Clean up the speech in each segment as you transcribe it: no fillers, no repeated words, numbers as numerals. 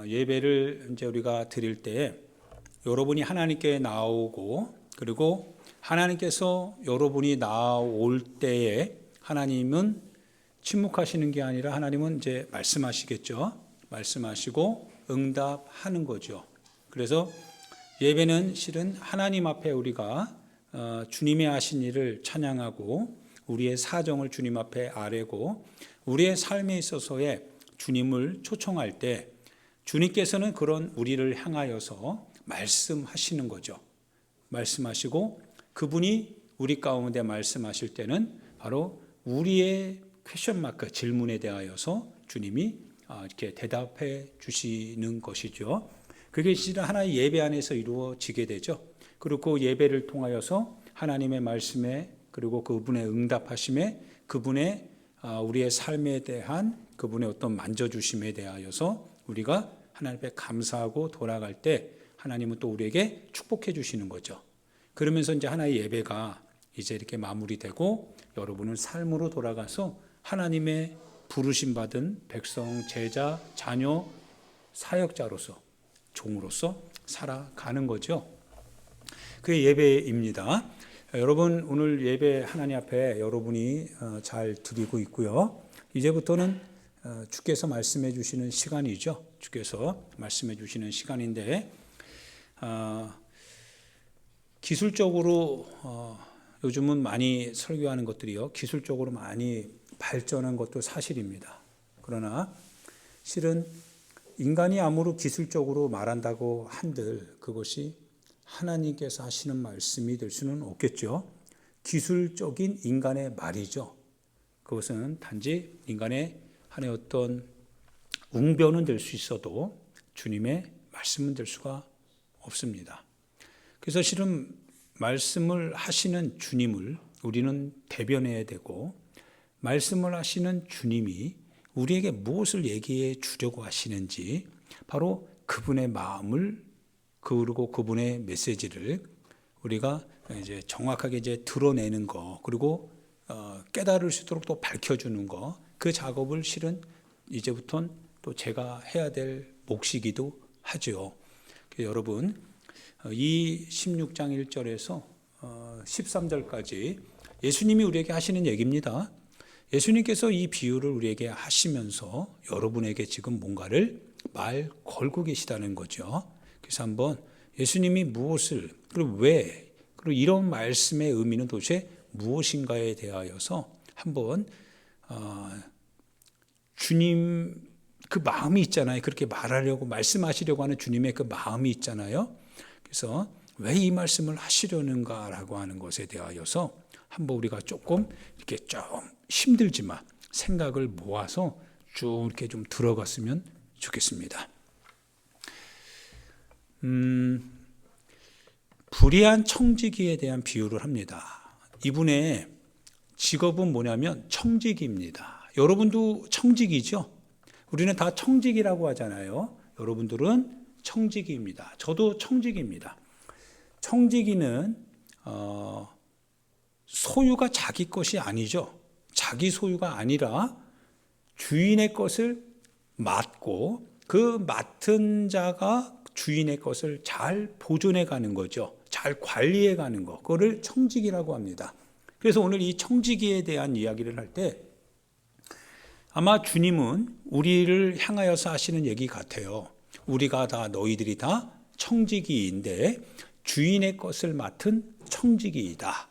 예배를 이제 우리가 드릴 때 여러분이 하나님께 나오고, 그리고 하나님께서 여러분이 나올 때에 하나님은 침묵하시는 게 아니라 하나님은 이제 말씀하시겠죠. 말씀하시고 응답하는 거죠. 그래서 예배는 실은 하나님 앞에 우리가 주님의 하신 일을 찬양하고 우리의 사정을 주님 앞에 아뢰고 우리의 삶에 있어서의 주님을 초청할 때 주님께서는 그런 우리를 향하여서 말씀하시는 거죠. 말씀하시고 그분이 우리 가운데 말씀하실 때는 바로 우리의 퀘션 마크, 질문에 대하여서 주님이 이렇게 대답해 주시는 것이죠. 그게 진짜 하나의 예배 안에서 이루어지게 되죠. 그리고 그 예배를 통하여서 하나님의 말씀에, 그리고 그분의 응답하심에, 그분의 우리의 삶에 대한 그분의 어떤 만져주심에 대하여서 우리가 하나님 앞에 감사하고 돌아갈 때 하나님은 또 우리에게 축복해 주시는 거죠. 그러면서 이제 하나의 예배가 이제 이렇게 마무리되고 여러분은 삶으로 돌아가서 하나님의 부르심 받은 백성, 제자, 자녀, 사역자로서, 종으로서 살아가는 거죠. 그게 예배입니다. 여러분 오늘 예배 하나님 앞에 여러분이 잘 드리고 있고요. 이제부터는 주께서 말씀해 주시는 시간이죠. 주께서 말씀해 주시는 시간인데 기술적으로 요즘은 많이 설교하는 것들이요, 기술적으로 많이 발전한 것도 사실입니다. 그러나 실은 인간이 아무리 기술적으로 말한다고 한들 그것이 하나님께서 하시는 말씀이 될 수는 없겠죠. 기술적인 인간의 말이죠. 그것은 단지 인간의 하나의 어떤 웅변은 될 수 있어도 주님의 말씀은 될 수가 없습니다. 그래서 실은 말씀을 하시는 주님을 우리는 대변해야 되고, 말씀을 하시는 주님이 우리에게 무엇을 얘기해 주려고 하시는지 바로 그분의 마음을, 그리고 그분의 메시지를 우리가 이제 정확하게 이제 드러내는 거, 그리고 깨달을 수 있도록 또 밝혀주는 거, 그 작업을 실은 이제부터는 또 제가 해야 될 몫이기도 하죠. 여러분 이 16장 1절에서 13절까지 예수님이 우리에게 하시는 얘기입니다. 예수님께서 이 비유를 우리에게 하시면서 여러분에게 지금 뭔가를 말 걸고 계시다는 거죠. 그래서 한번 예수님이 무엇을, 그리고 왜, 그리고 이런 말씀의 의미는 도대체 무엇인가에 대하여서 한번 주님 그 마음이 있잖아요. 그렇게 말하려고, 말씀하시려고 하는 주님의 그 마음이 있잖아요. 그래서 왜 이 말씀을 하시려는가라고 하는 것에 대하여서 한번 우리가 조금 이렇게 좀 힘들지만 생각을 모아서 쭉 이렇게 좀 들어갔으면 좋겠습니다. 불의한 청지기에 대한 비유를 합니다. 이분의 직업은 뭐냐면 청지기입니다. 여러분도 청지기죠? 우리는 다 청지기라고 하잖아요. 여러분들은 청지기입니다. 저도 청지기입니다. 청지기는 소유가 자기 것이 아니죠. 자기 소유가 아니라 주인의 것을 맡고 그 맡은 자가 주인의 것을 잘 보존해 가는 거죠. 잘 관리해 가는 거, 그거를 청지기라고 합니다. 그래서 오늘 이 청지기에 대한 이야기를 할 때 아마 주님은 우리를 향하여서 하시는 얘기 같아요. 우리가 다, 너희들이 다 청지기인데 주인의 것을 맡은 청지기이다.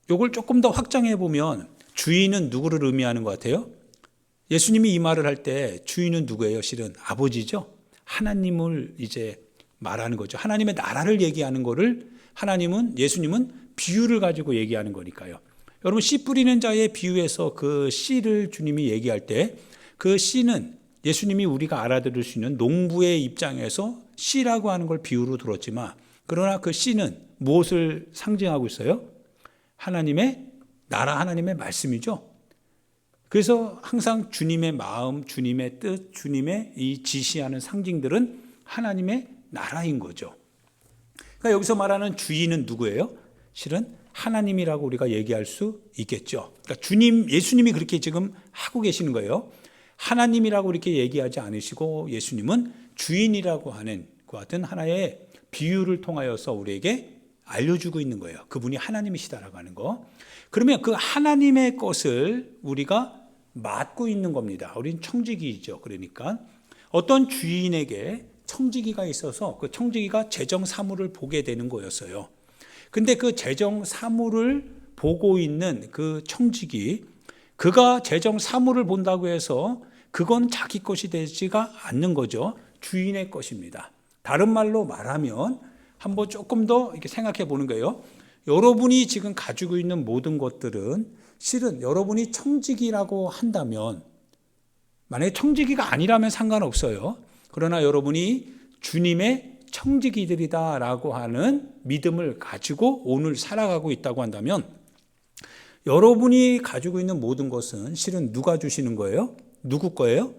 요걸 조금 더 확장해 보면 주인은 누구를 의미하는 것 같아요? 예수님이 이 말을 할 때 주인은 누구예요? 실은 아버지죠. 하나님을 이제 말하는 거죠. 하나님의 나라를 얘기하는 거를 예수님은 비유를 가지고 얘기하는 거니까요. 여러분 씨 뿌리는 자의 비유에서 그 씨를 주님이 얘기할 때 그 씨는 예수님이 우리가 알아들을 수 있는 농부의 입장에서 씨라고 하는 걸 비유로 들었지만, 그러나 그 씨는 무엇을 상징하고 있어요? 하나님의 나라, 하나님의 말씀이죠. 그래서 항상 주님의 마음, 주님의 뜻, 주님의 이 지시하는 상징들은 하나님의 나라인 거죠. 그러니까 여기서 말하는 주인은 누구예요? 실은 하나님이라고 우리가 얘기할 수 있겠죠. 그러니까 예수님이 그렇게 지금 하고 계시는 거예요. 하나님이라고 이렇게 얘기하지 않으시고 예수님은 주인이라고 하는 그 같은 하나의 비유를 통하여서 우리에게 알려주고 있는 거예요. 그분이 하나님이시다라고 하는 거. 그러면 그 하나님의 것을 우리가 맡고 있는 겁니다. 우리는 청지기이죠. 그러니까 어떤 주인에게 청지기가 있어서 그 청지기가 재정 사물을 보게 되는 거였어요. 근데 그 재정 사물을 보고 있는 그 청지기, 그가 재정 사물을 본다고 해서 그건 자기 것이 되지가 않는 거죠. 주인의 것입니다. 다른 말로 말하면 한번 조금 더 이렇게 생각해 보는 거예요. 여러분이 지금 가지고 있는 모든 것들은 실은 여러분이 청지기라고 한다면, 만약에 청지기가 아니라면 상관없어요. 그러나 여러분이 주님의 청지기들이다라고 하는 믿음을 가지고 오늘 살아가고 있다고 한다면 여러분이 가지고 있는 모든 것은 실은 누가 주시는 거예요? 누구 거예요?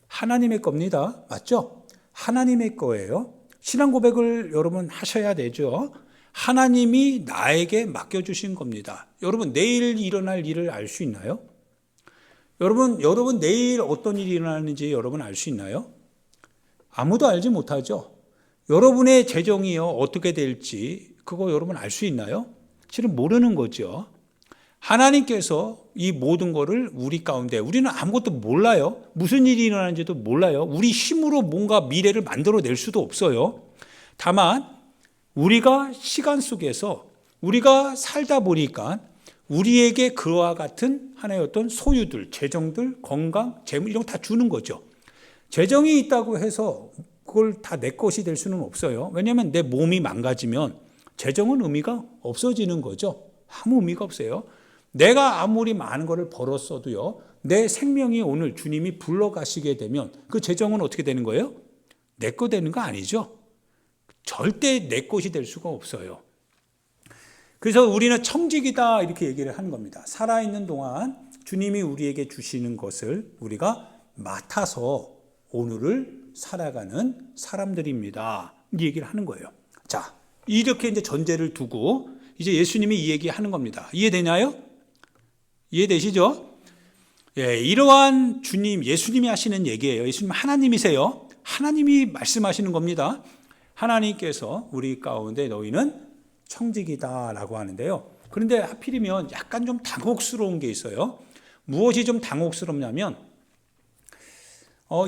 하나님의 겁니다. 맞죠? 하나님의 거예요. 신앙 고백을 여러분 하셔야 되죠. 하나님이 나에게 맡겨주신 겁니다. 여러분 내일 일어날 일을 알 수 있나요? 여러분 내일 어떤 일이 일어나는지 여러분 알 수 있나요? 아무도 알지 못하죠. 여러분의 재정이요 어떻게 될지 그거 여러분 알 수 있나요? 실은 모르는 거죠. 하나님께서 이 모든 거를 우리 가운데, 우리는 아무것도 몰라요. 무슨 일이 일어나는지도 몰라요. 우리 힘으로 뭔가 미래를 만들어낼 수도 없어요. 다만 우리가 시간 속에서 우리가 살다 보니까 우리에게 그와 같은 하나의 어떤 소유들, 재정들, 건강, 재물 이런 거 다 주는 거죠. 재정이 있다고 해서 그걸 다 내 것이 될 수는 없어요. 왜냐하면 내 몸이 망가지면 재정은 의미가 없어지는 거죠. 아무 의미가 없어요. 내가 아무리 많은 거를 벌었어도요, 내 생명이 오늘 주님이 불러가시게 되면 그 재정은 어떻게 되는 거예요? 내 거 되는 거 아니죠. 절대 내 것이 될 수가 없어요. 그래서 우리는 청지기다 이렇게 얘기를 하는 겁니다. 살아있는 동안 주님이 우리에게 주시는 것을 우리가 맡아서 오늘을 살아가는 사람들입니다. 이 얘기를 하는 거예요. 자, 이렇게 이제 전제를 두고 이제 예수님이 이 얘기 하는 겁니다. 이해되나요? 이해되시죠? 예, 이러한 주님, 예수님이 하시는 얘기예요. 예수님 하나님이세요. 하나님이 말씀하시는 겁니다. 하나님께서 우리 가운데 너희는 청지기다라고 하는데요. 그런데 하필이면 약간 좀 당혹스러운 게 있어요. 무엇이 좀 당혹스럽냐면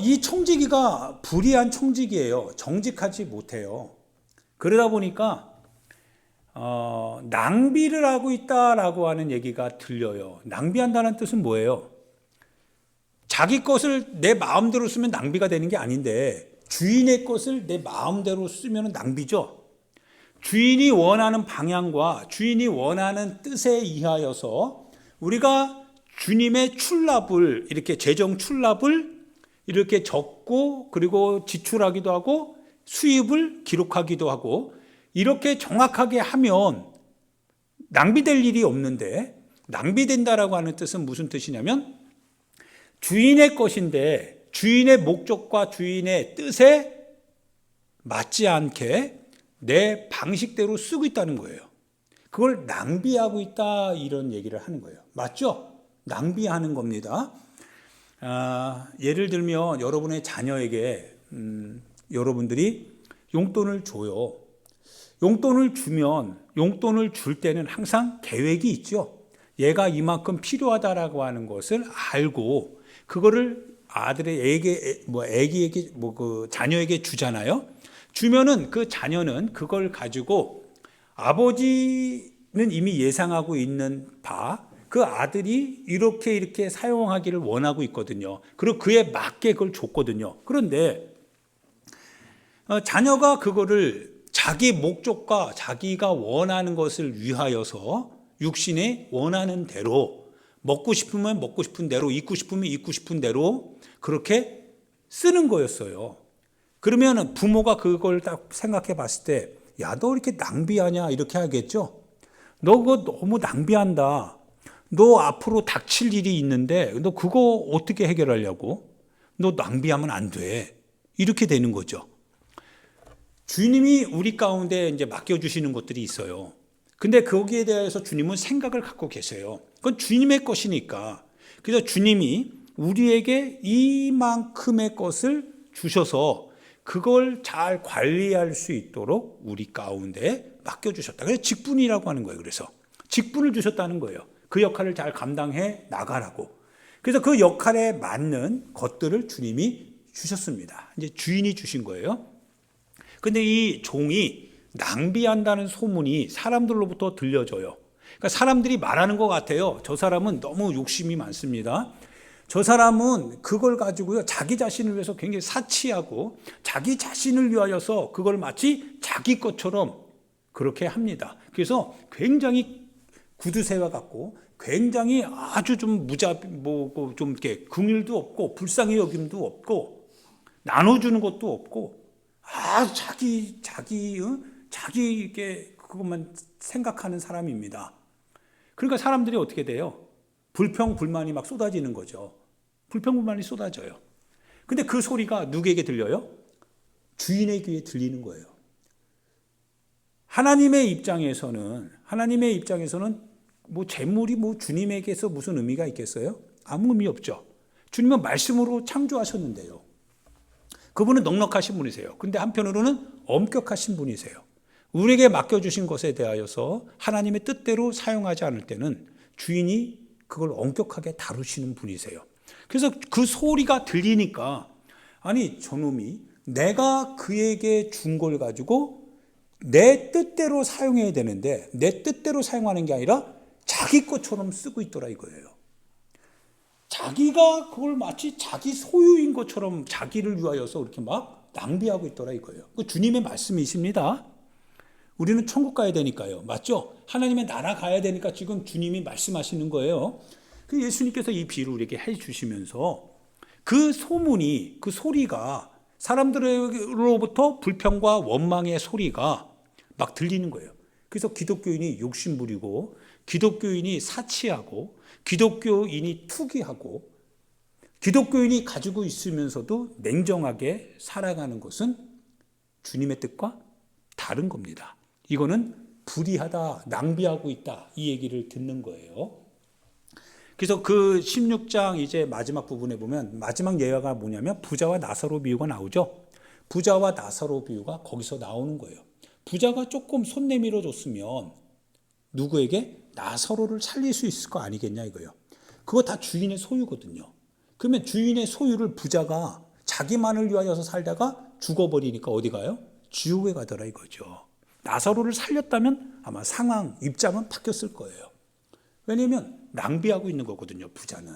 이 청지기가 불의한 청지기예요. 정직하지 못해요. 그러다 보니까 낭비를 하고 있다라고 하는 얘기가 들려요. 낭비한다는 뜻은 뭐예요? 자기 것을 내 마음대로 쓰면 낭비가 되는 게 아닌데 주인의 것을 내 마음대로 쓰면 낭비죠. 주인이 원하는 방향과 주인이 원하는 뜻에 의하여서 우리가 주님의 출납을 이렇게 재정 출납을 이렇게 적고 그리고 지출하기도 하고 수입을 기록하기도 하고 이렇게 정확하게 하면 낭비될 일이 없는데, 낭비된다라고 하는 뜻은 무슨 뜻이냐면 주인의 것인데 주인의 목적과 주인의 뜻에 맞지 않게 내 방식대로 쓰고 있다는 거예요. 그걸 낭비하고 있다 이런 얘기를 하는 거예요. 맞죠? 낭비하는 겁니다. 예를 들면 여러분의 자녀에게 여러분들이 용돈을 줘요. 용돈을 주면 용돈을 줄 때는 항상 계획이 있죠. 얘가 이만큼 필요하다라고 하는 것을 알고 그거를 아들에게 애기에게 그 자녀에게 주잖아요. 주면은 그 자녀는 그걸 가지고 아버지는 이미 예상하고 있는 바 그 아들이 이렇게 사용하기를 원하고 있거든요. 그리고 그에 맞게 그걸 줬거든요. 그런데 자녀가 그거를 자기 목적과 자기가 원하는 것을 위하여서 육신에 원하는 대로 먹고 싶으면 먹고 싶은 대로 입고 싶으면 입고 싶은 대로 그렇게 쓰는 거였어요. 그러면 부모가 그걸 딱 생각해 봤을 때 야, 너 이렇게 낭비하냐 이렇게 하겠죠. 너 그거 너무 낭비한다. 너 앞으로 닥칠 일이 있는데 너 그거 어떻게 해결하려고? 너 낭비하면 안 돼. 이렇게 되는 거죠. 주님이 우리 가운데 이제 맡겨주시는 것들이 있어요. 근데 거기에 대해서 주님은 생각을 갖고 계세요. 그건 주님의 것이니까. 그래서 주님이 우리에게 이만큼의 것을 주셔서 그걸 잘 관리할 수 있도록 우리 가운데 맡겨주셨다. 그래서 직분이라고 하는 거예요. 그래서 직분을 주셨다는 거예요. 그 역할을 잘 감당해 나가라고. 그래서 그 역할에 맞는 것들을 주님이 주셨습니다. 이제 주인이 주신 거예요. 근데 이 종이 낭비한다는 소문이 사람들로부터 들려져요. 그러니까 사람들이 말하는 것 같아요. 저 사람은 너무 욕심이 많습니다. 저 사람은 그걸 가지고요, 자기 자신을 위해서 굉장히 사치하고 자기 자신을 위하여서 그걸 마치 자기 것처럼 그렇게 합니다. 그래서 굉장히 구두쇠와 같고 굉장히 아주 좀 좀 이렇게 긍휼도 없고 불쌍히 여김도 없고 나눠주는 것도 없고 자기 이게 그것만 생각하는 사람입니다. 그러니까 사람들이 어떻게 돼요? 불평 불만이 막 쏟아지는 거죠. 불평 불만이 쏟아져요. 근데 그 소리가 누구에게 들려요? 주인의 귀에 들리는 거예요. 하나님의 입장에서는 뭐 재물이 뭐 주님에게서 무슨 의미가 있겠어요? 아무 의미 없죠. 주님은 말씀으로 창조하셨는데요. 그분은 넉넉하신 분이세요. 근데 한편으로는 엄격하신 분이세요. 우리에게 맡겨주신 것에 대하여서 하나님의 뜻대로 사용하지 않을 때는 주인이 그걸 엄격하게 다루시는 분이세요. 그래서 그 소리가 들리니까 아니 저놈이 내가 그에게 준 걸 가지고 내 뜻대로 사용해야 되는데 내 뜻대로 사용하는 게 아니라 자기 것처럼 쓰고 있더라 이거예요. 자기가 그걸 마치 자기 소유인 것처럼 자기를 위하여서 이렇게 막 낭비하고 있더라 이거예요. 그 주님의 말씀이십니다. 우리는 천국 가야 되니까요. 맞죠? 하나님의 나라 가야 되니까 지금 주님이 말씀하시는 거예요. 그 예수님께서 이 비유를 우리에게 해 주시면서 그 소문이, 그 소리가 사람들로부터 불평과 원망의 소리가 막 들리는 거예요. 그래서 기독교인이 욕심부리고 기독교인이 사치하고 기독교인이 투기하고 기독교인이 가지고 있으면서도 냉정하게 살아가는 것은 주님의 뜻과 다른 겁니다. 이거는 불의하다, 낭비하고 있다 이 얘기를 듣는 거예요. 그래서 그 16장 이제 마지막 부분에 보면 마지막 예화가 뭐냐면 부자와 나사로 비유가 나오죠. 부자와 나사로 비유가 거기서 나오는 거예요. 부자가 조금 손 내밀어 줬으면 누구에게? 나사로를 살릴 수 있을 거 아니겠냐 이거예요. 그거 다 주인의 소유거든요. 그러면 주인의 소유를 부자가 자기만을 위하여서 살다가 죽어버리니까 어디 가요? 지옥에 가더라 이거죠. 나사로를 살렸다면 아마 상황, 입장은 바뀌었을 거예요. 왜냐하면 낭비하고 있는 거거든요, 부자는.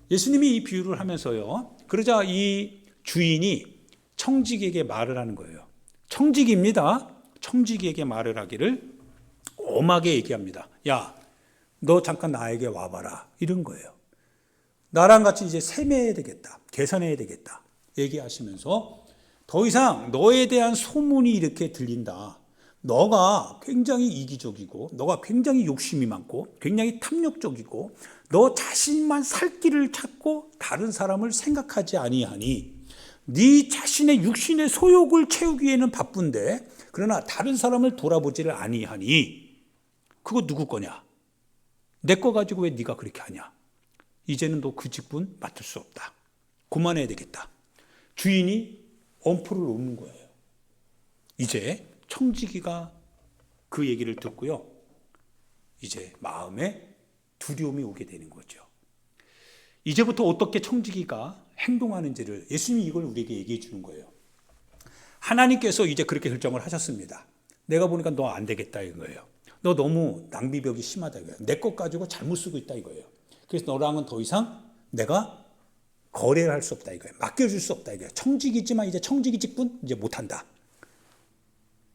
예수님이 이 비유를 하면서요, 그러자 이 주인이 청지기에게 말을 하는 거예요. 청지기입니다. 청지기에게 말을 하기를 엄하게 얘기합니다. 야, 너 잠깐 나에게 와봐라. 이런 거예요. 나랑 같이 이제 세매해야 되겠다. 계산해야 되겠다. 얘기하시면서 더 이상 너에 대한 소문이 이렇게 들린다. 너가 굉장히 이기적이고 너가 굉장히 욕심이 많고 굉장히 탐욕적이고 너 자신만 살 길을 찾고 다른 사람을 생각하지 아니하니 네 자신의 육신의 소욕을 채우기에는 바쁜데 그러나 다른 사람을 돌아보지를 아니하니 그거 누구 거냐? 내 거 가지고 왜 네가 그렇게 하냐? 이제는 너 그 직분 맡을 수 없다. 그만해야 되겠다. 주인이 엄포를 놓는 거예요. 이제 청지기가 그 얘기를 듣고요. 이제 마음에 두려움이 오게 되는 거죠. 이제부터 어떻게 청지기가 행동하는지를 예수님이 이걸 우리에게 얘기해 주는 거예요. 하나님께서 이제 그렇게 결정을 하셨습니다. 내가 보니까 너 안 되겠다 이거예요. 너 너무 낭비벽이 심하다 이거예요. 내 것 가지고 잘못 쓰고 있다 이거예요. 그래서 너랑은 더 이상 내가 거래를 할 수 없다 이거예요. 맡겨줄 수 없다 이거예요. 청지기지만 이제 청지기 직분 이제 못한다.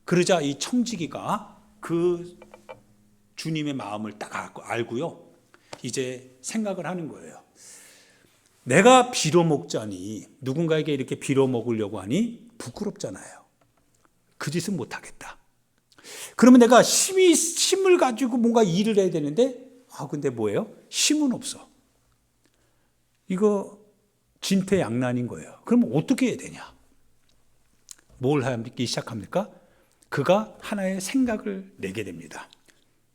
그러자 이 청지기가 그 주님의 마음을 딱 알고요. 이제 생각을 하는 거예요. 내가 빌어먹자니 누군가에게 이렇게 빌어먹으려고 하니 부끄럽잖아요. 그 짓은 못하겠다. 그러면 내가 힘을 가지고 뭔가 일을 해야 되는데 근데 뭐예요? 힘은 없어. 이거 진퇴양난인 거예요. 그럼 어떻게 해야 되냐? 뭘 하기 시작합니까? 그가 하나의 생각을 내게 됩니다.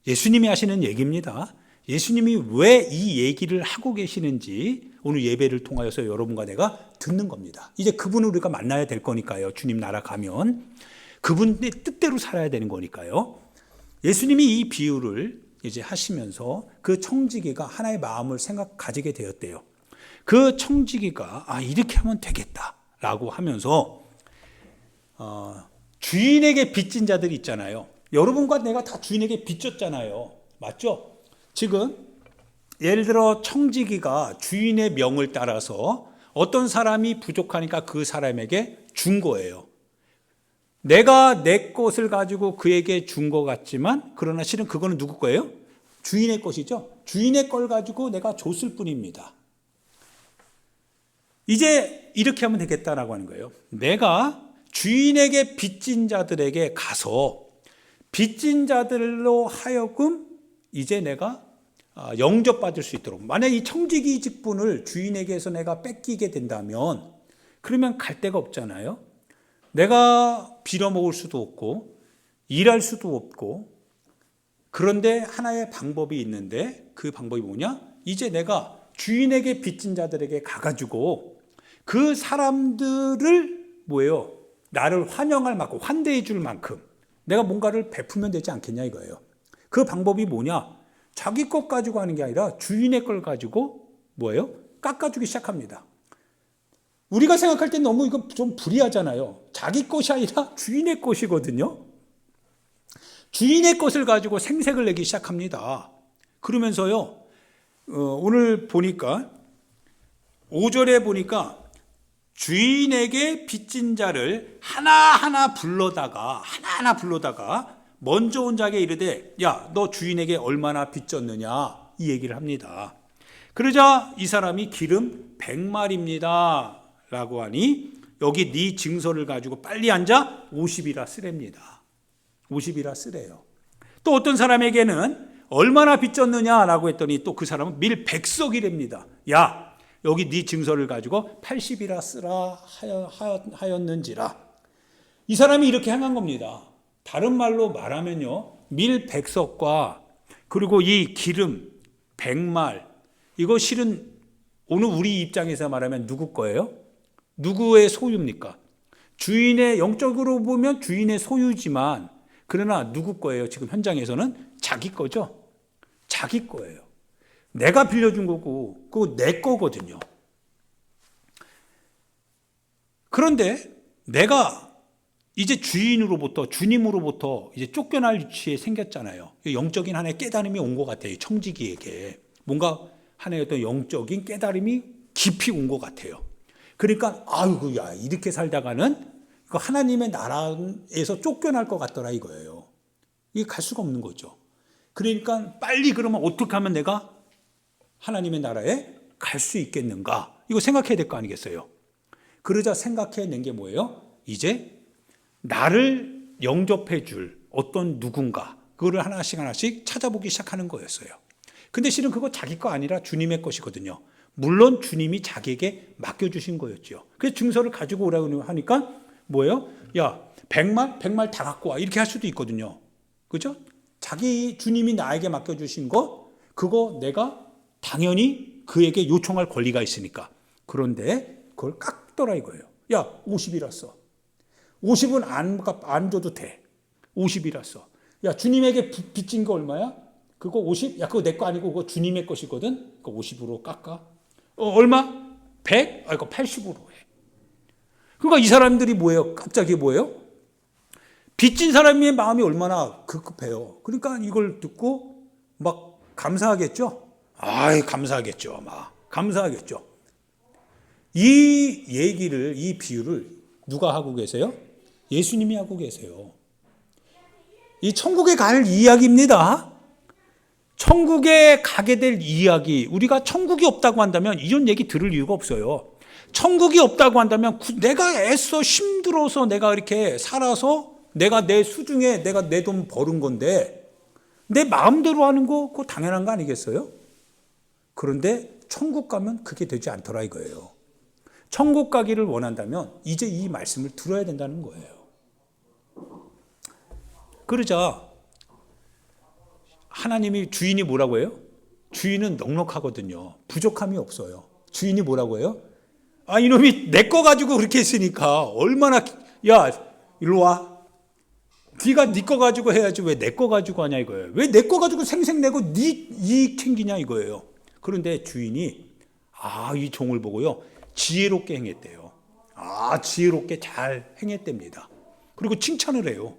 예수님이 하시는 얘기입니다. 예수님이 왜 이 얘기를 하고 계시는지 오늘 예배를 통하여서 여러분과 내가 듣는 겁니다. 이제 그분을 우리가 만나야 될 거니까요. 주님 나라 가면 그분의 뜻대로 살아야 되는 거니까요. 예수님이 이 비유를 이제 하시면서 그 청지기가 하나의 마음을 가지게 되었대요. 그 청지기가 이렇게 하면 되겠다라고 하면서 주인에게 빚진 자들이 있잖아요. 여러분과 내가 다 주인에게 빚졌잖아요. 맞죠? 지금 예를 들어 청지기가 주인의 명을 따라서 어떤 사람이 부족하니까 그 사람에게 준 거예요. 내가 내 것을 가지고 그에게 준 것 같지만 그러나 실은 그거는 누구 거예요? 주인의 것이죠. 주인의 걸 가지고 내가 줬을 뿐입니다. 이제 이렇게 하면 되겠다라고 하는 거예요. 내가 주인에게 빚진 자들에게 가서 빚진 자들로 하여금 이제 내가 영접받을 수 있도록, 만약 이 청지기 직분을 주인에게서 내가 뺏기게 된다면 그러면 갈 데가 없잖아요. 내가 빌어먹을 수도 없고 일할 수도 없고, 그런데 하나의 방법이 있는데 그 방법이 뭐냐? 이제 내가 주인에게 빚진 자들에게 가가지고 그 사람들을 뭐예요? 나를 환영할 만큼, 환대해 줄 만큼 내가 뭔가를 베풀면 되지 않겠냐 이거예요. 그 방법이 뭐냐? 자기 것 가지고 하는 게 아니라 주인의 걸 가지고 뭐예요? 깎아주기 시작합니다. 우리가 생각할 때 너무 이거 좀 불이하잖아요. 자기 것이 아니라 주인의 것이거든요. 주인의 것을 가지고 생색을 내기 시작합니다. 그러면서요, 오늘 보니까 5절에 보니까 주인에게 빚진 자를 하나하나 불러다가 먼저 온 자에게 이르되 야, 너 주인에게 얼마나 빚졌느냐 이 얘기를 합니다. 그러자 이 사람이 기름 100마리입니다 라고 하니 여기 네 증서를 가지고 빨리 앉아 50이라 쓰랍니다. 50이라 쓰래요. 또 어떤 사람에게는 얼마나 빚졌느냐라고 했더니 또 그 사람은 밀 100석이랍니다. 야, 여기 네 증서를 가지고 80이라 쓰라 하였는지라. 이 사람이 이렇게 행한 겁니다. 다른 말로 말하면요, 밀 100석과 그리고 이 기름 100말, 이거 실은 오늘 우리 입장에서 말하면 누구 거예요? 누구의 소유입니까? 주인의, 영적으로 보면 주인의 소유지만 그러나 누구 거예요? 지금 현장에서는 자기 거죠. 자기 거예요. 내가 빌려준 거고 그거 내 거거든요. 그런데 내가 이제 주인으로부터, 주님으로부터 이제 쫓겨날 위치에 생겼잖아요. 영적인 하나의 깨달음이 온 것 같아요. 청지기에게 뭔가 하나의 어떤 영적인 깨달음이 깊이 온 것 같아요. 그러니까 아이고야, 이렇게 살다가는 하나님의 나라에서 쫓겨날 것 같더라 이거예요. 이게 갈 수가 없는 거죠. 그러니까 빨리, 그러면 어떻게 하면 내가 하나님의 나라에 갈 수 있겠는가, 이거 생각해야 될 거 아니겠어요. 그러자 생각해낸 게 뭐예요? 이제 나를 영접해 줄 어떤 누군가, 그거를 하나씩 찾아보기 시작하는 거였어요. 근데 실은 그거 자기 거 아니라 주님의 것이거든요. 물론 주님이 자기에게 맡겨주신 거였죠. 그래서 증서를 가지고 오라고 하니까 뭐예요? 야, 100말 다 갖고 와, 이렇게 할 수도 있거든요. 그죠? 자기 주님이 나에게 맡겨주신 거, 그거 내가 당연히 그에게 요청할 권리가 있으니까. 그런데 그걸 깎더라 이거예요. 야, 50이라 써. 50은 안 줘도 돼. 50이라 써. 야, 주님에게 빚진 거 얼마야? 그거 50? 야, 그거 내 거 아니고 그거 주님의 것이거든. 그거 50으로 깎아. 얼마? 100? 이거 80으로 해. 그러니까 이 사람들이 뭐예요? 갑자기 뭐예요? 빚진 사람의 마음이 얼마나 급급해요. 그러니까 이걸 듣고 막 감사하겠죠? 감사하겠죠. 감사하겠죠. 이 얘기를, 이 비유를 누가 하고 계세요? 예수님이 하고 계세요. 이 천국에 갈 이야기입니다. 천국에 가게 될 이야기. 우리가 천국이 없다고 한다면 이런 얘기 들을 이유가 없어요. 천국이 없다고 한다면 내가 애써 힘들어서 내가 이렇게 살아서 내가 내 수중에 내가 내 돈 버는 건데 내 마음대로 하는 거 그거 당연한 거 아니겠어요? 그런데 천국 가면 그게 되지 않더라 이거예요. 천국 가기를 원한다면 이제 이 말씀을 들어야 된다는 거예요. 그러자 하나님이, 주인이 뭐라고 해요? 주인은 넉넉하거든요. 부족함이 없어요. 주인이 뭐라고 해요? 아, 이놈이 내 거 가지고 그렇게 했으니까 얼마나, 야, 일로 와. 네가 네 거 가지고 해야지 왜 내 거 가지고 하냐 이거예요. 왜 내 거 가지고 생색내고 네 이익 챙기냐 이거예요. 그런데 주인이 이 종을 보고요, 지혜롭게 행했대요. 지혜롭게 잘 행했답니다. 그리고 칭찬을 해요.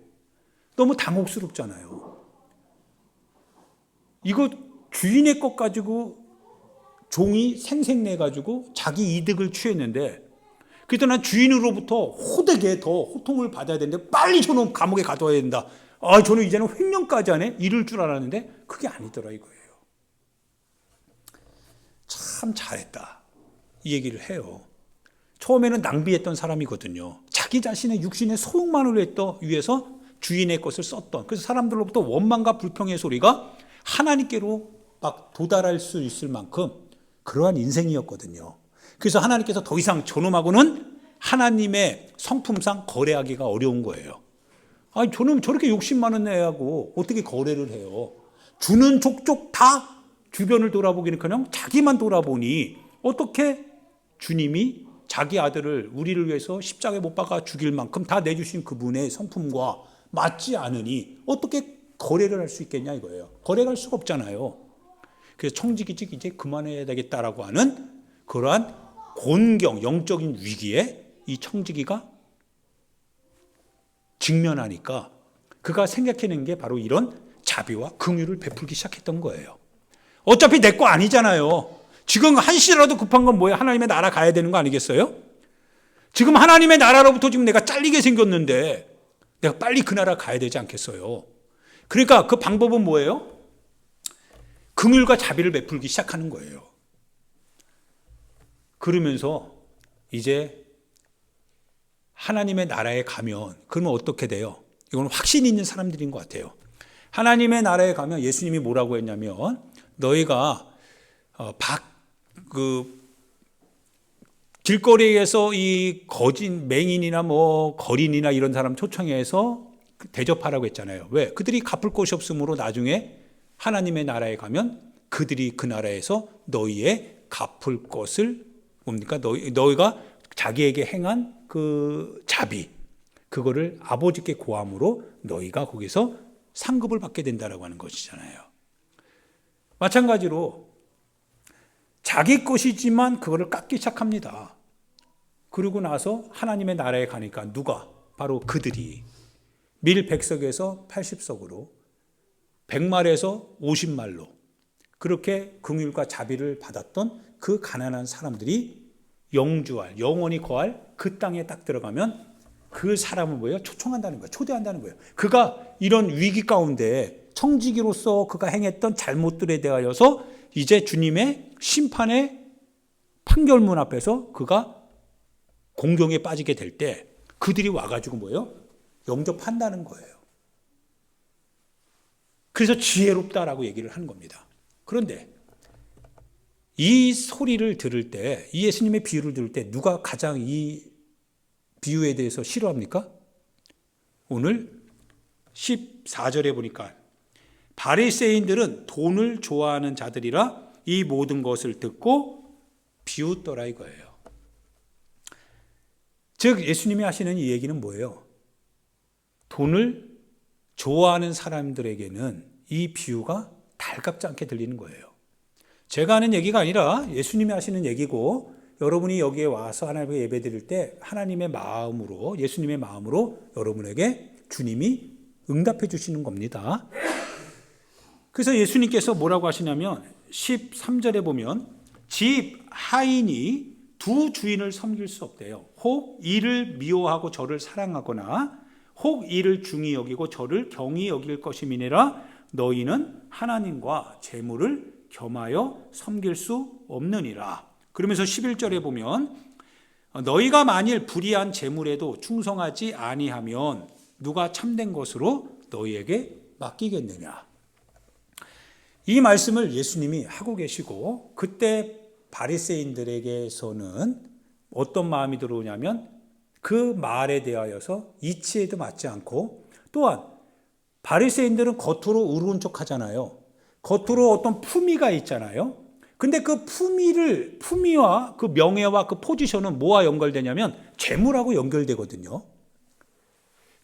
너무 당혹스럽잖아요. 이거 주인의 것 가지고 종이 생색내가지고 자기 이득을 취했는데, 그래서 난 주인으로부터 호되게 더 호통을 받아야 되는데 빨리 저놈 감옥에 가둬야 된다. 저는 이제는 횡령까지 하네? 이럴 줄 알았는데 그게 아니더라 이거예요. 참 잘했다 이 얘기를 해요. 처음에는 낭비했던 사람이거든요. 자기 자신의 육신의 소욕만을 위해서 주인의 것을 썼던, 그래서 사람들로부터 원망과 불평의 소리가 하나님께로 막 도달할 수 있을 만큼 그러한 인생이었거든요. 그래서 하나님께서 더 이상 저놈하고는 하나님의 성품상 거래하기가 어려운 거예요. 저놈 저렇게 욕심 많은 애하고 어떻게 거래를 해요? 주는 족족 다 주변을 돌아보기는커녕 자기만 돌아보니 어떻게 주님이 자기 아들을 우리를 위해서 십자가에 못 박아 죽일 만큼 다 내주신 그분의 성품과 맞지 않으니 어떻게 거래를 할 수 있겠냐 이거예요. 거래를 할 수가 없잖아요. 그래서 청지기직 이제 그만해야 되겠다라고 하는 그러한 곤경, 영적인 위기에 이 청지기가 직면하니까 그가 생각해낸 게 바로 이런 자비와 긍휼을 베풀기 시작했던 거예요. 어차피 내 거 아니잖아요. 지금 한시라도 급한 건 뭐예요? 하나님의 나라 가야 되는 거 아니겠어요? 지금 하나님의 나라로부터 지금 내가 잘리게 생겼는데 내가 빨리 그 나라 가야 되지 않겠어요? 그러니까 그 방법은 뭐예요? 긍휼과 자비를 베풀기 시작하는 거예요. 그러면서 이제 하나님의 나라에 가면 그러면 어떻게 돼요? 이건 확신이 있는 사람들인 것 같아요. 하나님의 나라에 가면 예수님이 뭐라고 했냐면 너희가 길거리에서 이 거진 맹인이나 거린이나 이런 사람 초청해서 대접하라고 했잖아요. 왜? 그들이 갚을 곳이 없으므로 나중에 하나님의 나라에 가면 그들이 그 나라에서 너희의 갚을 것을 뭡니까? 너희가 자기에게 행한 그 자비, 그거를 아버지께 고함으로 너희가 거기서 상급을 받게 된다라고 하는 것이잖아요. 마찬가지로 자기 것이지만 그거를 깎기 시작합니다. 그러고 나서 하나님의 나라에 가니까 누가? 바로 그들이 밀 100석에서 80석으로 100말에서 50말로 그렇게 긍휼과 자비를 받았던 그 가난한 사람들이 영주할, 영원히 거할 그 땅에 딱 들어가면 그 사람을 뭐예요? 초청한다는 거예요. 초대한다는 거예요. 그가 이런 위기 가운데 청지기로서 그가 행했던 잘못들에 대하여서 이제 주님의 심판의 판결문 앞에서 그가 공경에 빠지게 될 때 그들이 와가지고 뭐예요? 영접한다는 거예요. 그래서 지혜롭다라고 얘기를 하는 겁니다. 그런데 이 소리를 들을 때, 이 예수님의 비유를 들을 때 누가 가장 이 비유에 대해서 싫어합니까? 오늘 14절에 보니까 바리새인들은 돈을 좋아하는 자들이라 이 모든 것을 듣고 비웃더라 이거예요. 즉 예수님이 하시는 이 얘기는 뭐예요? 돈을 좋아하는 사람들에게는 이 비유가 달갑지 않게 들리는 거예요. 제가 하는 얘기가 아니라 예수님이 하시는 얘기고, 여러분이 여기에 와서 하나님께 예배 드릴 때 하나님의 마음으로, 예수님의 마음으로 여러분에게 주님이 응답해 주시는 겁니다. 그래서 예수님께서 뭐라고 하시냐면 13절에 보면 집 하인이 두 주인을 섬길 수 없대요. 혹 이를 미워하고 저를 사랑하거나 혹 이를 중히 여기고 저를 경히 여길 것임이니라. 너희는 하나님과 재물을 겸하여 섬길 수 없느니라. 그러면서 11절에 보면 너희가 만일 불의한 재물에도 충성하지 아니하면 누가 참된 것으로 너희에게 맡기겠느냐. 이 말씀을 예수님이 하고 계시고, 그때 바리새인들에게서는 어떤 마음이 들어오냐면 그 말에 대하여서 이치에도 맞지 않고, 또한 바리새인들은 겉으로 의로운 척 하잖아요. 겉으로 어떤 품위가 있잖아요. 근데 그 품위와 그 명예와 그 포지션은 뭐와 연결되냐면 재물하고 연결되거든요.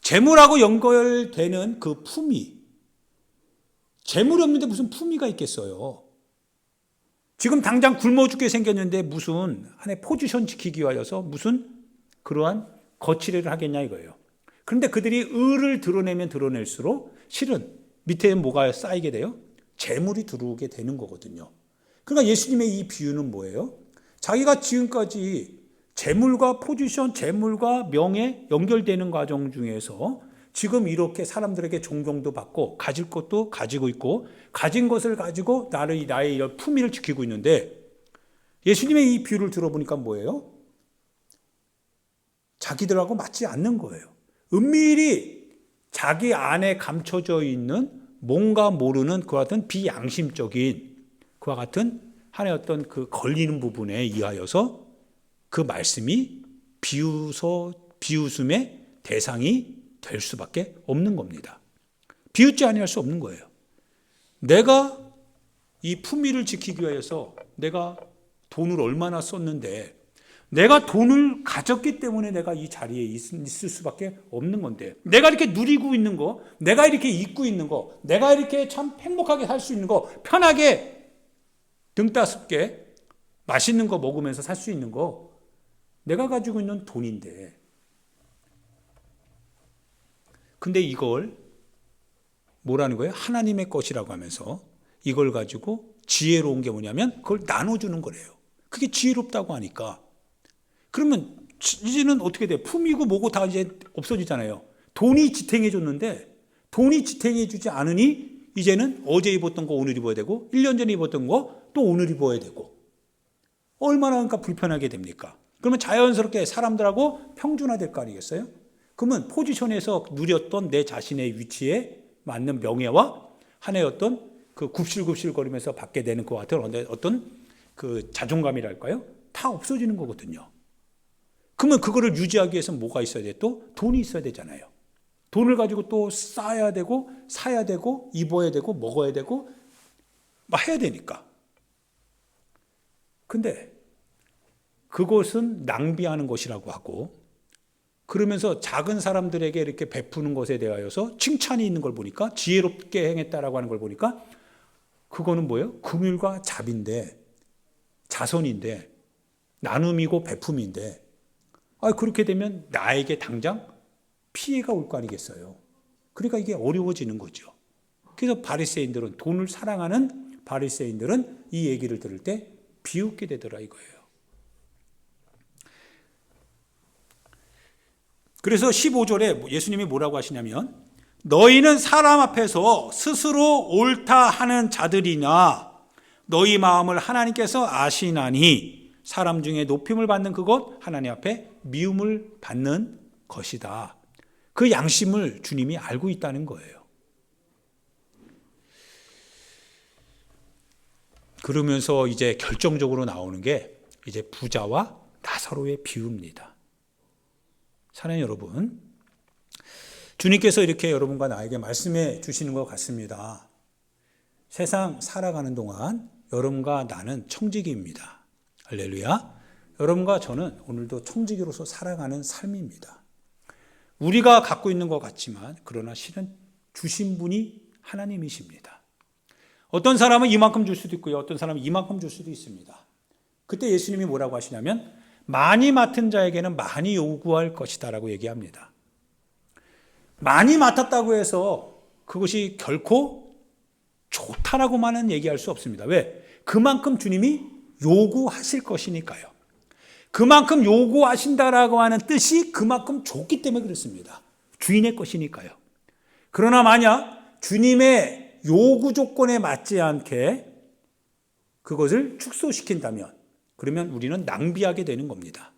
재물하고 연결되는 그 품위. 재물이 없는데 무슨 품위가 있겠어요. 지금 당장 굶어 죽게 생겼는데 무슨 한해 포지션 지키기 위하여서 무슨 그러한 거칠애를 하겠냐 이거예요. 그런데 그들이 의를 드러내면 드러낼수록 실은 밑에 뭐가 쌓이게 돼요? 재물이 들어오게 되는 거거든요. 그러니까 예수님의 이 비유는 뭐예요? 자기가 지금까지 재물과 포지션, 재물과 명예 연결되는 과정 중에서 지금 이렇게 사람들에게 존경도 받고 가질 것도 가지고 있고 가진 것을 가지고 나의 품위를 지키고 있는데 예수님의 이 비유를 들어보니까 뭐예요? 자기들하고 맞지 않는 거예요. 은밀히 자기 안에 감춰져 있는 뭔가 모르는 그와 같은 비양심적인 그와 같은 하나의 어떤 그 걸리는 부분에 의하여서 그 말씀이 비웃음의 대상이 될 수밖에 없는 겁니다. 비웃지 아니할 수 없는 거예요. 내가 이 품위를 지키기 위해서 내가 돈을 얼마나 썼는데 내가 돈을 가졌기 때문에 내가 이 자리에 있을 수밖에 없는 건데 내가 이렇게 누리고 있는 거, 내가 이렇게 입고 있는 거, 내가 이렇게 참 행복하게 살 수 있는 거, 편하게 등 따숩게 맛있는 거 먹으면서 살 수 있는 거 내가 가지고 있는 돈인데 근데 이걸 뭐라는 거예요? 하나님의 것이라고 하면서 이걸 가지고 지혜로운 게 뭐냐면 그걸 나눠주는 거래요. 그게 지혜롭다고 하니까 그러면 이제는 어떻게 돼요? 품이고 뭐고 다 이제 없어지잖아요. 돈이 지탱해 줬는데 돈이 지탱해 주지 않으니 이제는 어제 입었던 거 오늘 입어야 되고 1년 전에 입었던 거 또 오늘 입어야 되고 얼마나 그러니까 불편하게 됩니까? 그러면 자연스럽게 사람들하고 평준화될 거 아니겠어요? 그러면 포지션에서 누렸던 내 자신의 위치에 맞는 명예와 하나의 어떤 그 굽실굽실거리면서 받게 되는 것 같은 어떤 그 자존감이랄까요? 다 없어지는 거거든요. 그러면 그거를 유지하기 위해서 뭐가 있어야 돼? 또 돈이 있어야 되잖아요. 돈을 가지고 또 쌓아야 되고 사야 되고 입어야 되고 먹어야 되고 막 해야 되니까. 근데 그것은 낭비하는 것이라고 하고 그러면서 작은 사람들에게 이렇게 베푸는 것에 대하여서 칭찬이 있는 걸 보니까 지혜롭게 행했다라고 하는 걸 보니까 그거는 뭐예요? 긍휼과 자비인데 자선인데 나눔이고 베품인데 그렇게 되면 나에게 당장 피해가 올 거 아니겠어요. 그러니까 이게 어려워지는 거죠. 그래서 바리새인들은 돈을 사랑하는 바리새인들은 이 얘기를 들을 때 비웃게 되더라 이거예요. 그래서 15절에 예수님이 뭐라고 하시냐면 너희는 사람 앞에서 스스로 옳다 하는 자들이나 너희 마음을 하나님께서 아시나니 사람 중에 높임을 받는 그것 하나님 앞에 미움을 받는 것이다. 그 양심을 주님이 알고 있다는 거예요. 그러면서 이제 결정적으로 나오는 게 이제 부자와 나사로의 비유입니다. 사랑하는 여러분, 주님께서 이렇게 여러분과 나에게 말씀해 주시는 것 같습니다. 세상 살아가는 동안 여러분과 나는 청지기입니다. 할렐루야. 여러분과 저는 오늘도 청지기로서 살아가는 삶입니다. 우리가 갖고 있는 것 같지만 그러나 실은 주신 분이 하나님이십니다. 어떤 사람은 이만큼 줄 수도 있고요. 어떤 사람은 이만큼 줄 수도 있습니다. 그때 예수님이 뭐라고 하시냐면 많이 맡은 자에게는 많이 요구할 것이다 라고 얘기합니다. 많이 맡았다고 해서 그것이 결코 좋다라고만은 얘기할 수 없습니다. 왜? 그만큼 주님이 요구하실 것이니까요. 그만큼 요구하신다라고 하는 뜻이 그만큼 좋기 때문에 그렇습니다. 주인의 것이니까요. 그러나 만약 주님의 요구 조건에 맞지 않게 그것을 축소시킨다면 그러면 우리는 낭비하게 되는 겁니다.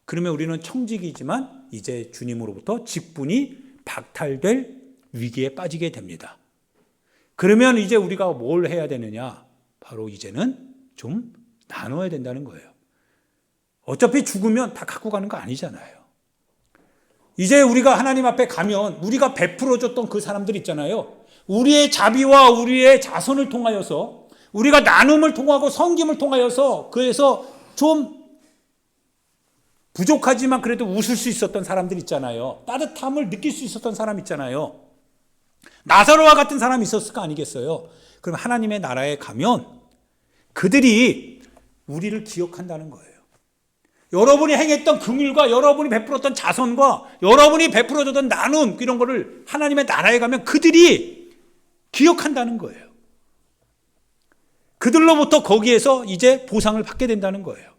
그러면 우리는 청지기지만 이제 주님으로부터 직분이 박탈될 위기에 빠지게 됩니다. 그러면 이제 우리가 뭘 해야 되느냐? 바로 이제는 좀 나눠야 된다는 거예요. 어차피 죽으면 다 갖고 가는 거 아니잖아요. 이제 우리가 하나님 앞에 가면 우리가 베풀어줬던 그 사람들 있잖아요. 우리의 자비와 우리의 자선을 통하여서 우리가 나눔을 통하고 섬김을 통하여서 그래서 좀 부족하지만 그래도 웃을 수 있었던 사람들 있잖아요. 따뜻함을 느낄 수 있었던 사람 있잖아요. 나사로와 같은 사람이 있었을 거 아니겠어요? 그럼 하나님의 나라에 가면 그들이 우리를 기억한다는 거예요. 여러분이 행했던 긍휼과 여러분이 베풀었던 자선과 여러분이 베풀어줬던 나눔 이런 거를 하나님의 나라에 가면 그들이 기억한다는 거예요. 그들로부터 거기에서 이제 보상을 받게 된다는 거예요.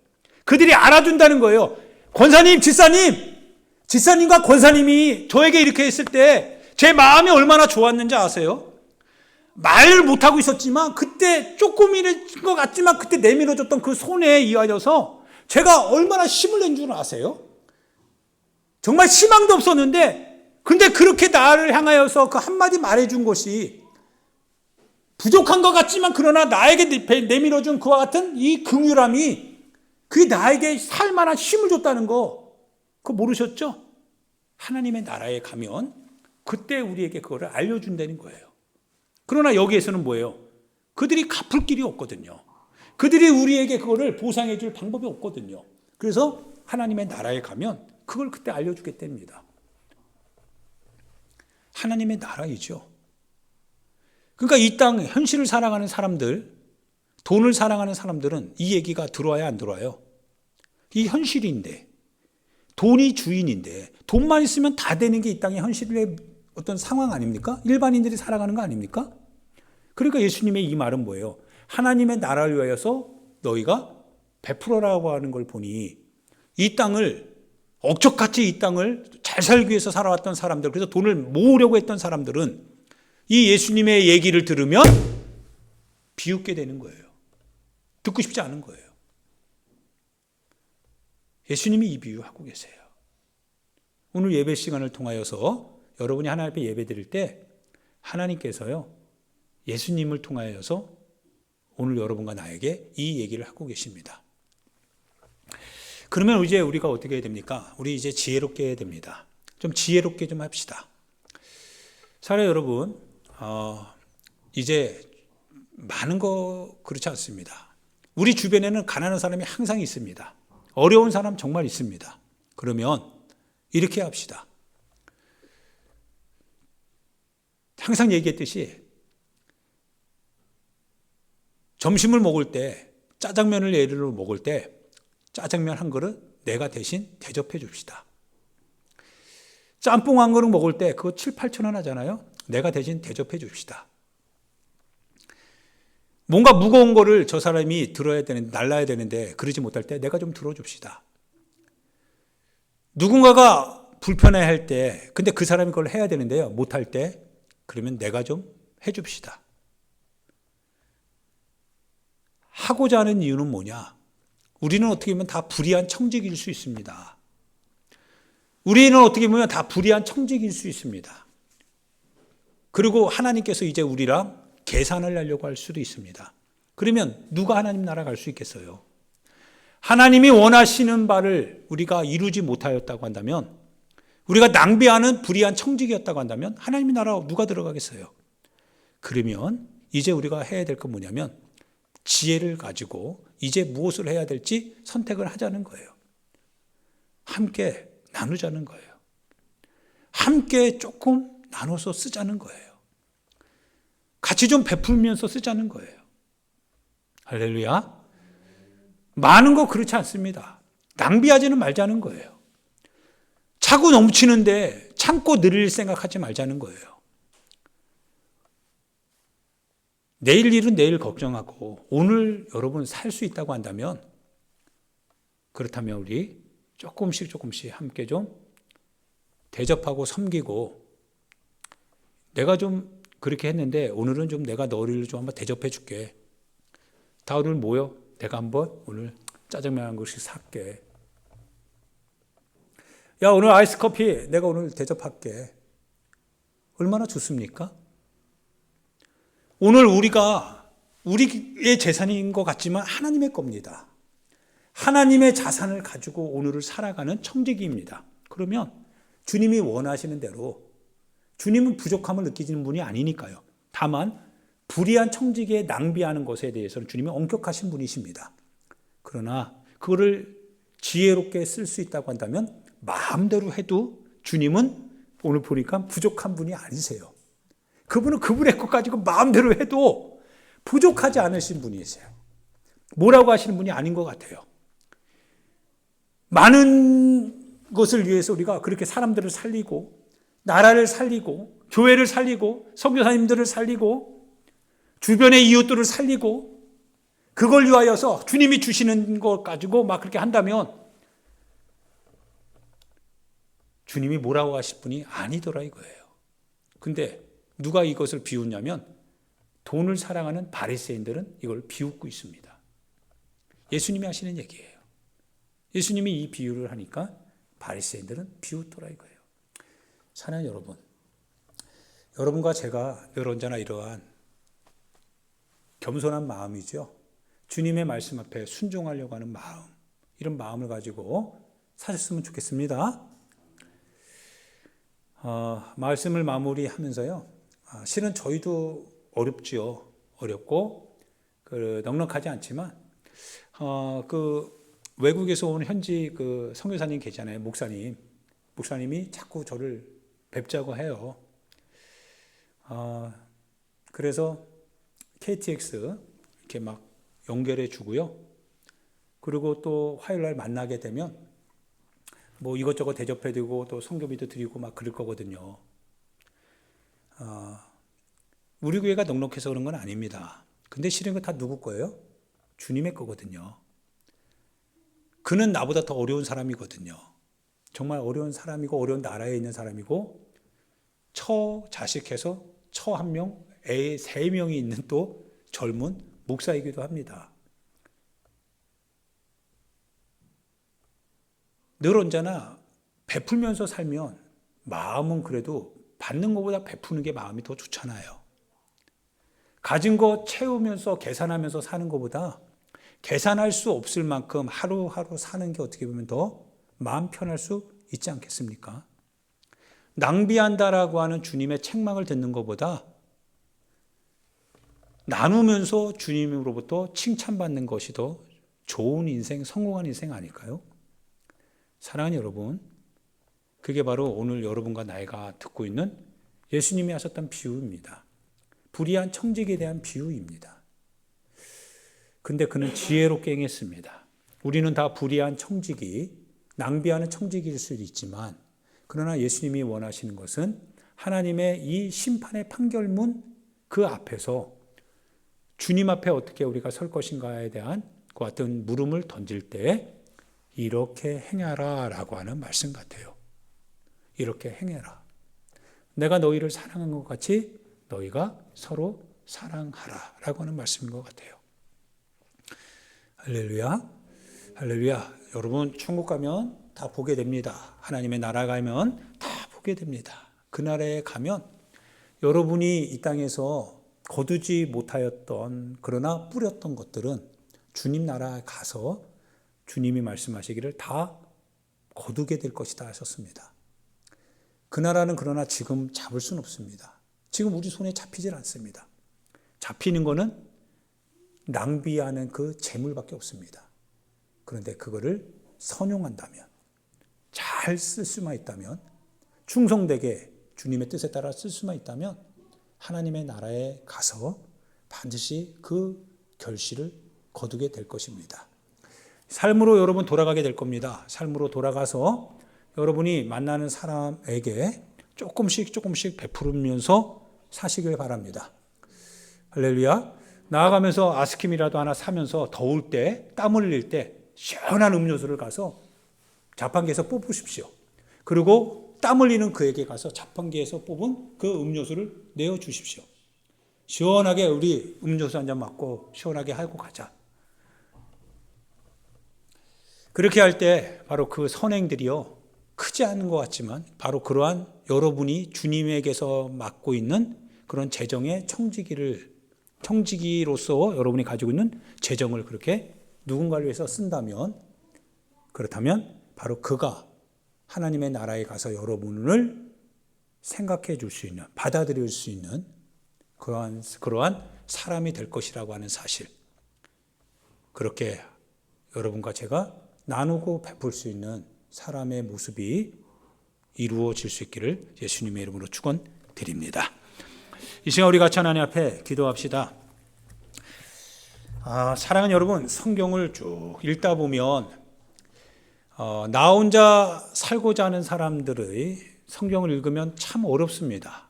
그들이 알아준다는 거예요. 권사님, 지사님과 권사님이 저에게 이렇게 했을 때 제 마음이 얼마나 좋았는지 아세요? 말을 못하고 있었지만 그때 조금이는 것 같지만 그때 내밀어줬던 그 손에 이어져서 제가 얼마나 힘을 낸 줄 아세요? 정말 희망도 없었는데 근데 그렇게 나를 향하여서 그 한마디 말해준 것이 부족한 것 같지만 그러나 나에게 내밀어준 그와 같은 이 긍휼함이 그게 나에게 살만한 힘을 줬다는 거 그거 모르셨죠? 하나님의 나라에 가면 그때 우리에게 그거를 알려준다는 거예요. 그러나 여기에서는 뭐예요? 그들이 갚을 길이 없거든요. 그들이 우리에게 그거를 보상해 줄 방법이 없거든요. 그래서 하나님의 나라에 가면 그걸 그때 알려주겠답니다. 하나님의 나라이죠. 그러니까 이 땅 현실을 살아가는 사람들, 돈을 사랑하는 사람들은 이 얘기가 들어와야 안 들어와요? 이 현실인데, 돈이 주인인데, 돈만 있으면 다 되는 게 이 땅의 현실의 어떤 상황 아닙니까? 일반인들이 살아가는 거 아닙니까? 그러니까 예수님의 이 말은 뭐예요? 하나님의 나라를 위하여서 너희가 베풀어라고 하는 걸 보니 이 땅을 억척같이 이 땅을 잘 살기 위해서 살아왔던 사람들, 그래서 돈을 모으려고 했던 사람들은 이 예수님의 얘기를 들으면 비웃게 되는 거예요. 듣고 싶지 않은 거예요. 예수님이 이 비유하고 계세요. 오늘 예배 시간을 통하여서 여러분이 하나님 앞에 예배 드릴 때 하나님께서요 예수님을 통하여서 오늘 여러분과 나에게 이 얘기를 하고 계십니다. 그러면 이제 우리가 어떻게 해야 됩니까? 우리 이제 지혜롭게 해야 됩니다. 좀 지혜롭게 좀 합시다. 사랑하는 여러분, 이제 많은 거 그렇지 않습니다. 우리 주변에는 가난한 사람이 항상 있습니다. 어려운 사람 정말 있습니다. 그러면 이렇게 합시다. 항상 얘기했듯이 점심을 먹을 때 짜장면을 예를 먹을 때 짜장면 한 그릇 내가 대신 대접해 줍시다. 짬뽕 한 그릇 먹을 때 그거 7, 8천 원 하잖아요. 내가 대신 대접해 줍시다. 뭔가 무거운 거를 저 사람이 들어야 되는데 날라야 되는데 그러지 못할 때 내가 좀 들어줍시다. 누군가가 불편해할 때 근데 그 사람이 그걸 해야 되는데요. 못할 때 그러면 내가 좀 해줍시다. 하고자 하는 이유는 뭐냐? 우리는 어떻게 보면 다 불의한 청직일 수 있습니다. 우리는 어떻게 보면 다 불의한 청직일 수 있습니다. 그리고 하나님께서 이제 우리랑 계산을 하려고 할 수도 있습니다. 그러면 누가 하나님 나라 갈 수 있겠어요? 하나님이 원하시는 바를 우리가 이루지 못하였다고 한다면, 우리가 낭비하는 불의한 청직이었다고 한다면 하나님의 나라 누가 들어가겠어요? 그러면 이제 우리가 해야 될 건 뭐냐면 지혜를 가지고 이제 무엇을 해야 될지 선택을 하자는 거예요. 함께 나누자는 거예요. 함께 조금 나눠서 쓰자는 거예요. 같이 좀 베풀면서 쓰자는 거예요. 할렐루야. 많은 거 그렇지 않습니다. 낭비하지는 말자는 거예요. 차고 넘치는데 참고 늘릴 생각하지 말자는 거예요. 내일 일은 내일 걱정하고 오늘 여러분 살 수 있다고 한다면 그렇다면 우리 조금씩 함께 좀 대접하고 섬기고 내가 좀 그렇게 했는데 오늘은 좀 내가 너를 좀 한번 대접해 줄게. 다 오늘 모여. 내가 한번 오늘 짜장면 한 그릇씩 살게. 야, 오늘 아이스 커피 내가 오늘 대접할게. 얼마나 좋습니까? 오늘 우리가 우리의 재산인 것 같지만 하나님의 겁니다. 하나님의 자산을 가지고 오늘을 살아가는 청지기입니다. 그러면 주님이 원하시는 대로, 주님은 부족함을 느끼시는 분이 아니니까요. 다만 불의한 청지기에 낭비하는 것에 대해서는 주님이 엄격하신 분이십니다. 그러나 그거를 지혜롭게 쓸 수 있다고 한다면 마음대로 해도 주님은 오늘 보니까 부족한 분이 아니세요. 그분은 그분의 것 가지고 마음대로 해도 부족하지 않으신 분이세요. 뭐라고 하시는 분이 아닌 것 같아요. 많은 것을 위해서 우리가 그렇게 사람들을 살리고 나라를 살리고 교회를 살리고 선교사님들을 살리고 주변의 이웃들을 살리고 그걸 위하여서 주님이 주시는 것 가지고 막 그렇게 한다면 주님이 뭐라고 하실 분이 아니더라 이거예요. 근데 누가 이것을 비웃냐면 돈을 사랑하는 바리새인들은 이걸 비웃고 있습니다. 예수님이 하시는 얘기예요. 예수님이 이 비유를 하니까 바리새인들은 비웃더라 이거예요. 사랑하는 여러분, 여러분과 제가 늘 언제나 이러한 겸손한 마음이죠. 주님의 말씀 앞에 순종하려고 하는 마음, 이런 마음을 가지고 사셨으면 좋겠습니다. 말씀을 마무리하면서요. 실은 저희도 어렵지요. 어렵고 넉넉하지 않지만 외국에서 온 현지 선교사님 계시잖아요. 목사님이 자꾸 저를 뵙자고 해요. 그래서 KTX 이렇게 막 연결해 주고요. 그리고 또 화요일 날 만나게 되면 뭐 이것저것 대접해 드리고 또 선교비도 드리고 막 그럴 거거든요. 우리 교회가 넉넉해서 그런 건 아닙니다. 근데 실은 그 다 누구 거예요? 주님의 거거든요. 그는 나보다 더 어려운 사람이거든요. 정말 어려운 사람이고 어려운 나라에 있는 사람이고 자식해서 한 명, 애 3명이 있는 또 젊은 목사이기도 합니다. 늘 언제나 베풀면서 살면 마음은 그래도 받는 것보다 베푸는 게 마음이 더 좋잖아요. 가진 거 채우면서 계산하면서 사는 것보다 계산할 수 없을 만큼 하루하루 사는 게 어떻게 보면 더 마음 편할 수 있지 않겠습니까? 낭비한다라고 하는 주님의 책망을 듣는 것보다 나누면서 주님으로부터 칭찬받는 것이 더 좋은 인생, 성공한 인생 아닐까요? 사랑하는 여러분, 그게 바로 오늘 여러분과 나이가 듣고 있는 예수님이 하셨던 비유입니다. 불의한 청지기에 대한 비유입니다. 근데 그는 지혜롭게 행했습니다. 우리는 다 불의한 청지기, 낭비하는 청지기일 수도 있지만 그러나 예수님이 원하시는 것은 하나님의 이 심판의 판결문 그 앞에서 주님 앞에 어떻게 우리가 설 것인가에 대한 그 같은 물음을 던질 때 이렇게 행하라 라고 하는 말씀 같아요. 이렇게 행해라. 내가 너희를 사랑한 것 같이 너희가 서로 사랑하라 라고 하는 말씀인 것 같아요. 할렐루야. 할렐루야. 여러분 천국 가면 다 보게 됩니다. 하나님의 나라 가면 다 보게 됩니다. 그 나라에 가면 여러분이 이 땅에서 거두지 못하였던 그러나 뿌렸던 것들은 주님 나라에 가서 주님이 말씀하시기를 다 거두게 될 것이다 하셨습니다. 그 나라는 그러나 지금 잡을 수는 없습니다. 지금 우리 손에 잡히질 않습니다. 잡히는 거는 낭비하는 그 재물밖에 없습니다. 그런데 그거를 선용한다면, 잘 쓸 수만 있다면, 충성되게 주님의 뜻에 따라 쓸 수만 있다면 하나님의 나라에 가서 반드시 그 결실을 거두게 될 것입니다. 삶으로 여러분 돌아가게 될 겁니다. 삶으로 돌아가서 여러분이 만나는 사람에게 조금씩 베풀으면서 사시길 바랍니다. 할렐루야. 나아가면서 아스킴이라도 하나 사면서 더울 때, 땀 흘릴 때 시원한 음료수를 가서 자판기에서 뽑으십시오. 그리고 땀 흘리는 그에게 가서 자판기에서 뽑은 그 음료수를 내어주십시오. 시원하게 우리 음료수 한 잔 맞고 시원하게 하고 가자. 그렇게 할 때 바로 그 선행들이요, 크지 않은 것 같지만 바로 그러한 여러분이 주님에게서 맡고 있는 그런 재정의 청지기로서 여러분이 가지고 있는 재정을 그렇게 누군가를 위해서 쓴다면, 그렇다면 바로 그가 하나님의 나라에 가서 여러분을 생각해 줄 수 있는, 받아들일 수 있는 그러한 사람이 될 것이라고 하는 사실, 그렇게 여러분과 제가 나누고 베풀 수 있는 사람의 모습이 이루어질 수 있기를 예수님의 이름으로 축원드립니다. 이 시간 우리 같이 하나님 앞에 기도합시다. 사랑하는 여러분, 성경을 쭉 읽다 보면 나 혼자 살고자 하는 사람들의 성경을 읽으면 참 어렵습니다.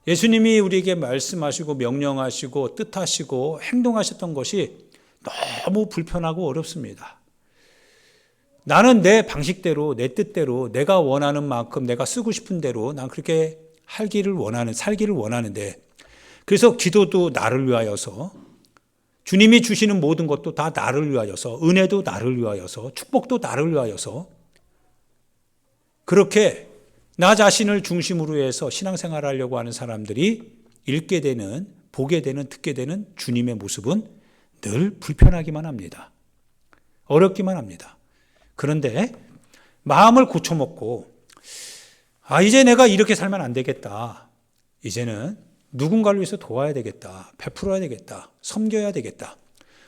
예수님이 우리에게 말씀하시고 명령하시고 뜻하시고 행동하셨던 것이 너무 불편하고 어렵습니다. 나는 내 방식대로, 내 뜻대로, 내가 원하는 만큼, 내가 쓰고 싶은 대로 난 그렇게 살기를 원하는데, 그래서 기도도 나를 위하여서, 주님이 주시는 모든 것도 다 나를 위하여서, 은혜도 나를 위하여서, 축복도 나를 위하여서, 그렇게 나 자신을 중심으로 해서 신앙생활을 하려고 하는 사람들이 읽게 되는, 보게 되는, 듣게 되는 주님의 모습은 늘 불편하기만 합니다. 어렵기만 합니다. 그런데 마음을 고쳐먹고 이제 내가 이렇게 살면 안 되겠다. 이제는 누군가를 위해서 도와야 되겠다. 베풀어야 되겠다. 섬겨야 되겠다.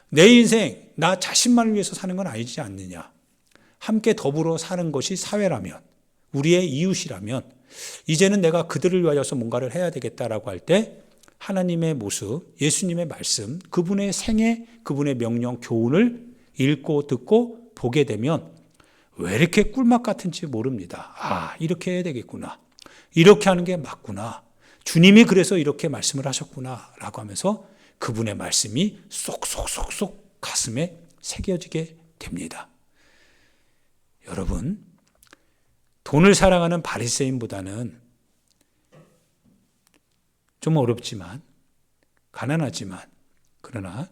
내 인생 나 자신만을 위해서 사는 건 아니지 않느냐. 함께 더불어 사는 것이 사회라면, 우리의 이웃이라면 이제는 내가 그들을 위하여서 뭔가를 해야 되겠다라고 할 때 하나님의 모습, 예수님의 말씀, 그분의 생애, 그분의 명령, 교훈을 읽고 듣고 보게 되면 왜 이렇게 꿀맛 같은지 모릅니다. 이렇게 해야 되겠구나. 이렇게 하는 게 맞구나. 주님이 그래서 이렇게 말씀을 하셨구나 라고 하면서 그분의 말씀이 쏙쏙쏙쏙 가슴에 새겨지게 됩니다. 여러분, 돈을 사랑하는 바리새인보다는 좀 어렵지만, 가난하지만, 그러나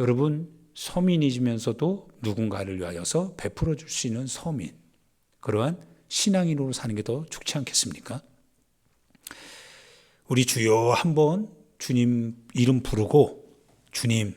여러분 서민이지면서도 누군가를 위하여서 베풀어 줄 수 있는 서민, 그러한 신앙인으로 사는 게 더 좋지 않겠습니까? 우리 주여 한번 주님 이름 부르고, 주님